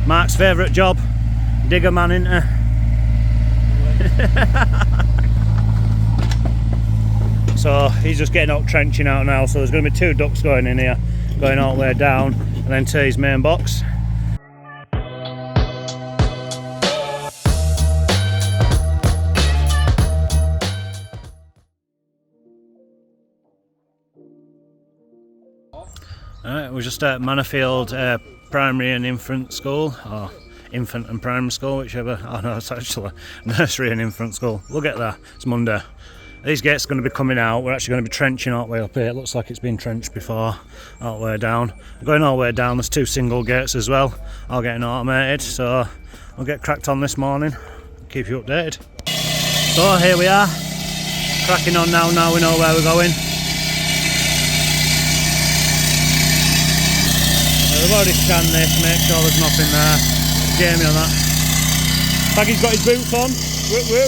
Mark's favourite job, digger man, innit? So he's just getting out trenching out now, so there's going to be 2 ducts going in here, going all the way down and then to his main box. Alright, we're just at Manorfield Primary and Infant School, or Infant and Primary School, whichever. Oh no, it's actually Nursery and Infant School. We'll get there, it's Monday. These gates are going to be coming out. We're actually going to be trenching all the way up here. It looks like it's been trenched before, all the way down. We're going all the way down, there's 2 single gates as well, all getting automated, so we'll get cracked on this morning, keep you updated. So here we are, cracking on now we know where we're going. We've already scanned this, make sure there's nothing there. Jamie on that. Baggy's got his boots on. Woo woo.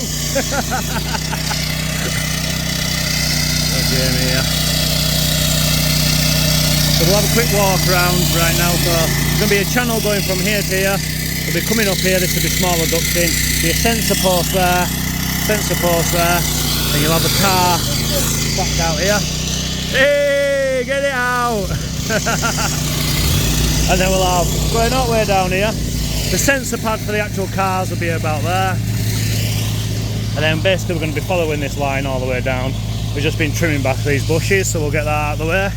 Jamie here. So we'll have a quick walk around right now. So there's going to be a channel going from here to here. We'll be coming up here, this will be smaller ducting. Be a sensor post there, and you'll have a car back out here. Hey, get it out! And then we'll have, going all the way down here, the sensor pad for the actual cars will be about there. And then basically we're going to be following this line all the way down. We've just been trimming back these bushes, so we'll get that out of the way.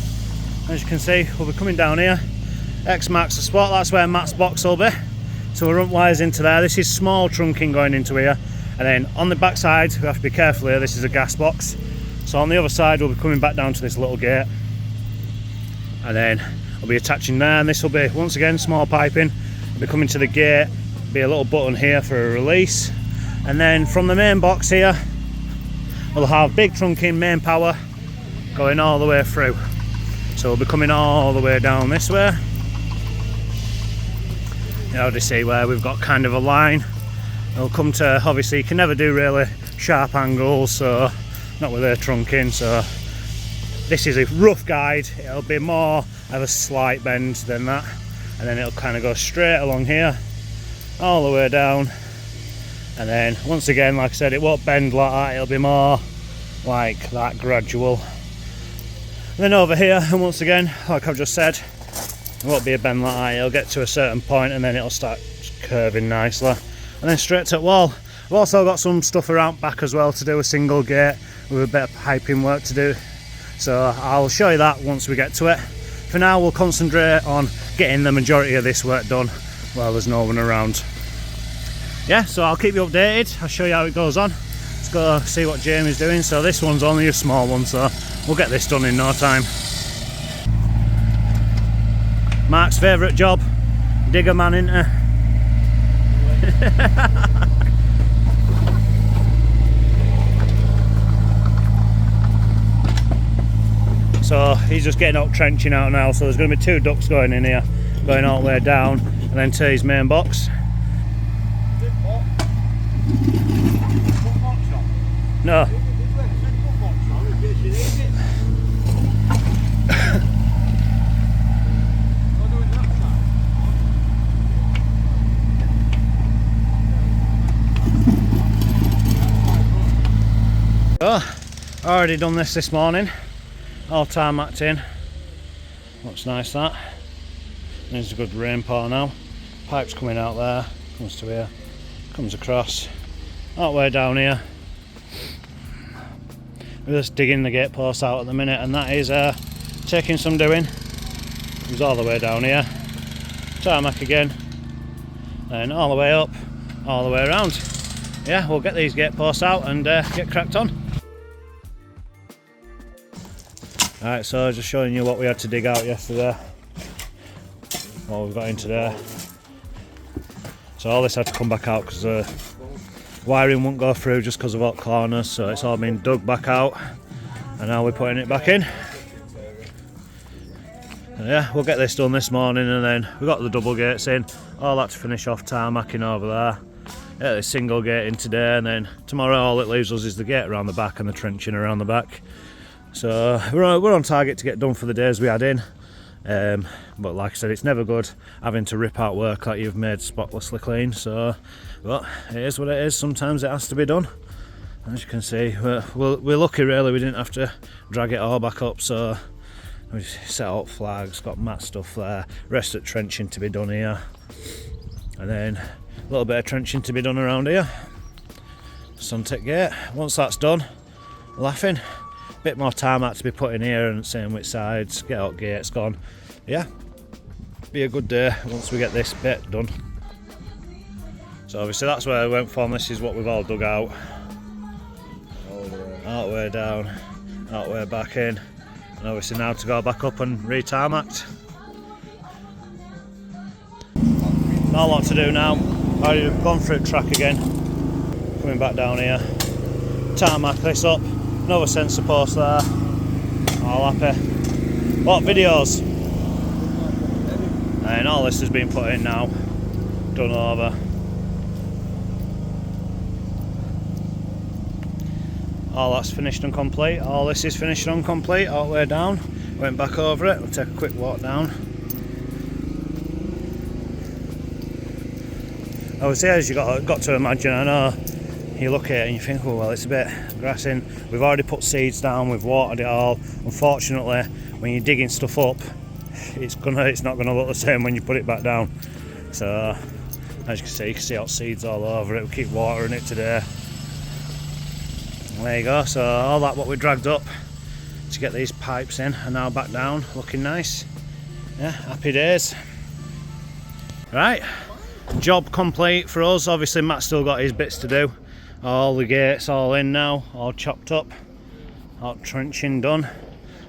As you can see, we'll be coming down here. X marks the spot, that's where Matt's box will be. So we'll run wires into there. This is small trunking going into here. And then on the back side, we have to be careful here, this is a gas box. So on the other side, we'll be coming back down to this little gate. And then I'll be attaching there, and this will be, once again, small piping. I'll be coming to the gate, be a little button here for a release. And then from the main box here, we'll have big trunking main power going all the way through. So we'll be coming all the way down this way. You already see where we've got kind of a line. It'll come to, obviously you can never do really sharp angles, so not with their trunking, so this is a rough guide. It'll be more of a slight bend than that, and then it'll kind of go straight along here all the way down, and then once again, like I said, it won't bend like that, it'll be more like that, gradual. And then over here, and once again, like I've just said, it won't be a bend like that, it'll get to a certain point and then it'll start curving nicely, and then straight to the wall. I've also got some stuff around back as well to do, a single gate with a bit of piping work to do, so I'll show you that once we get to it. For now, we'll concentrate on getting the majority of this work done while there's no one around. Yeah, so I'll keep you updated, I'll show you how it goes on. Let's go see what Jamie's doing. So this one's only a small one, so we'll get this done in no time. Mark's favourite job, digger man, innit? So he's just getting out trenching out now, so there's going to be 2 ducts going in here, going all the way down and then to his main box. No. So, already done this morning. All tarmacked in. Looks nice that. There's a good rain pour now. Pipe's coming out there, comes to here, comes across, all the way down here. We're just digging the gate post out at the minute, and that is taking some doing. Comes all the way down here, tarmac again, and all the way up, all the way around. Yeah, we'll get these gate posts out and get cracked on. Alright, so just showing you what we had to dig out yesterday, what we've got in today. So all this had to come back out because the wiring won't go through just because of hot corners, so it's all been dug back out and now we're putting it back in. And yeah, we'll get this done this morning, and then we've got the double gates in, all that to finish off tarmacking over there. Yeah, the single gate in today, and then tomorrow all it leaves us is the gate around the back and the trenching around the back. So we're on target to get done for the days we had in. But like I said, it's never good having to rip out work that you've made spotlessly clean, so but it is what it is. Sometimes it has to be done. As you can see, we're lucky really, we didn't have to drag it all back up, so we set up flags, got mat stuff there, rest of trenching to be done here, and then a little bit of trenching to be done around here. Suntick gate, once that's done, laughing, bit more tarmac to be put in here and same with sides, get out gates gone. Yeah, be a good day once we get this bit done. So obviously that's where I went from. This is what we've all dug out. All the way down, all the way back in, and obviously now to go back up and re-tarmacked. Not a lot to do now. I've gone through track again, coming back down here, tarmac this up, another sensor post there, all happy. What videos? And all this has been put in now, done over. All that's finished and complete, all this is finished and complete, all the way down. Went back over it, we'll take a quick walk down. Obviously, as you got to imagine, I know you look at it and you think, oh well, it's a bit grassing. We've already put seeds down, we've watered it all. Unfortunately, when you're digging stuff up, it's not gonna look the same when you put it back down. So as you can see hot seeds all over it. We keep watering it today. There you go, so all that what we dragged up to get these pipes in are now back down, looking nice. Yeah, happy days. Right, job complete for us. Obviously Matt's still got his bits to do. All the gates all in now, all chopped up, all trenching done,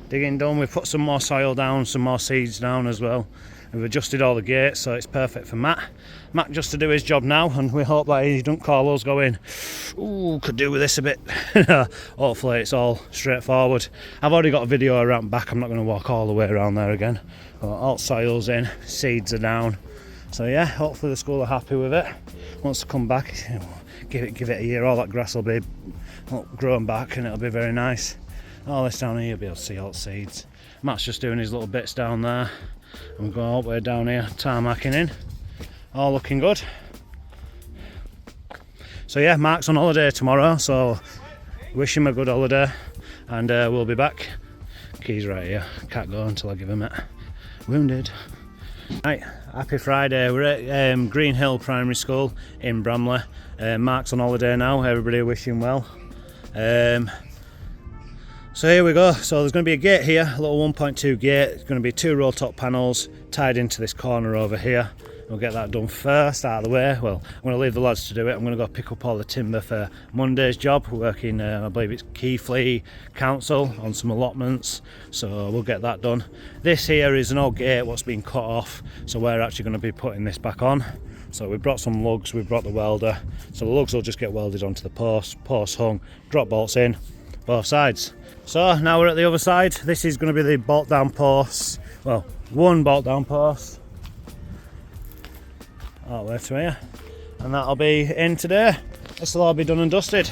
digging done. We've put some more soil down, some more seeds down as well. We've adjusted all the gates, so it's perfect for Matt. Matt just to do his job now, and we hope that he don't call us going, ooh, could do with this a bit. Hopefully it's all straightforward. I've already got a video around back, I'm not going to walk all the way around there again. All soil's in, seeds are down. So yeah, hopefully the school are happy with it. Once they come back, give it a year, all that grass will be grown back and it'll be very nice. All this down here, you'll be able to see all the seeds. Matt's just doing his little bits down there. And we're going all the way down here, tarmacking in. All looking good. So yeah, Mark's on holiday tomorrow, so wish him a good holiday. And we'll be back. Key's right here, can't go until I give him it. Wounded. Right, happy Friday. We're at Green Hill Primary School in Bramley. Mark's on holiday now, everybody wish him well. So here we go, so there's going to be a gate here, a little 1.2 gate. It's going to be 2 roll top panels tied into this corner over here. We'll get that done first, out of the way. Well, I'm going to leave the lads to do it. I'm going to go pick up all the timber for Monday's job. We're working, I believe it's Keighley Council on some allotments, so we'll get that done. This here is an old gate what's been cut off, so we're actually going to be putting this back on. So we brought some lugs, we brought the welder, so the lugs will just get welded onto the post hung, drop bolts in, both sides. So now we're at the other side. This is going to be the bolt down post, well, one bolt down post. All the way to here, and that'll be in today. This will all be done and dusted.